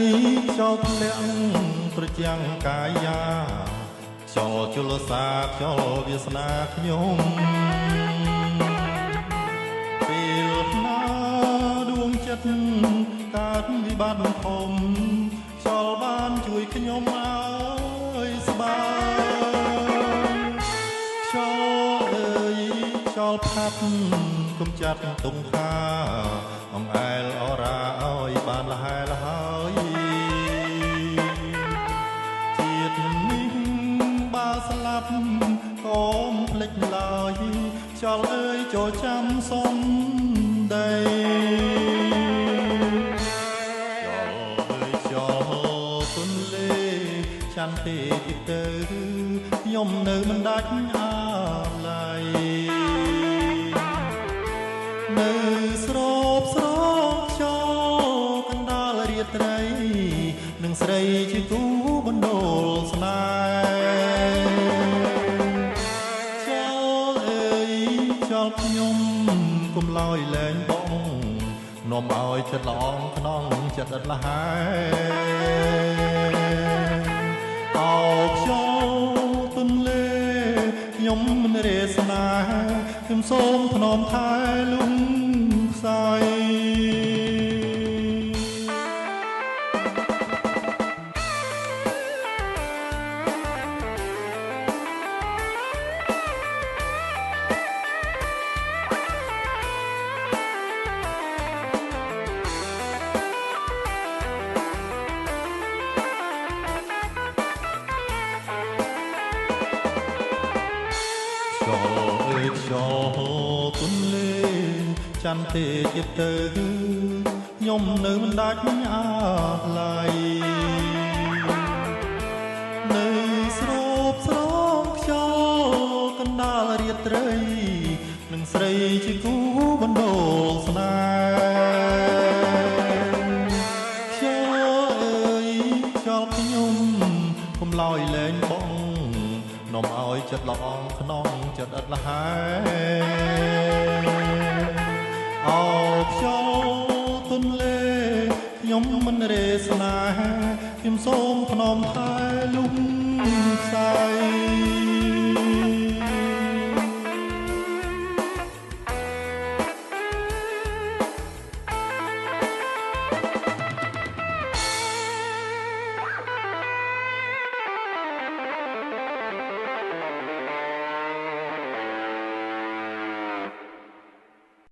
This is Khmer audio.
យខ្យល់ធ្លាក់ត្រចាំងកាយាខ្យល់ជលសាខ្យល់វាសនាខ្ញុំពេលណាដួងចិត្តកើតវិបត្តិធំខ្យល់បានជួយខ្ញុំឲ្យស្បើយខ្យល់អើយខ្យល់ផាត់កុំចាត់ទុំខាអង្អែលអរ៉ាឲ្យបានលហែលហើយជាតិនេះបើស្លាប់កុំភ្លេចឡើយខ្យល់អើយចូលចាំសុំដីខ្យល់អើយខ្យល់ទុនលេឆាន់ទេទីទៅខ្ញុំនៅមិនដាច់អាឡ័យនៅស្រោបស្រោបខ្យល់កណ្ដាលរាត្រីនឹងស្រីជាគូបណ្ដូលស្នេហ៍ខ្យល់អើយខ្យល់ខ្ញុំកុំឡើយលែងបងនាំឲ្យចិត្តល្អខ្នងចិត្តឥតលហែអោខ្យល់ទុនលេខ្ញុំមិនរេស្នាខ្ញុំសូមថ្នមថែលំខ្សែខ្យល់អើយខ្យល់ទុនលេច័ន្ទទេទៀតទៅខ្ញុំនៅមិនដាច់អាឡ័យនៅស្រោបស្រោបខ្យល់កណ្ដាលរាត្រីនឹងស្រីជាគូបណ្ដូលស្នេហ៍ខ្យល់អើយខ្យល់ខ្ញុំកុំឡើយលែងបងនាំឲ្យចិត្តល្អខ្នងចិត្តឥតលហែអោខ្យល់ទុនលេខ្ញុំមិនរេស្នេហ៍ខ្ញុំសូមថ្នមថែលំខ្សែ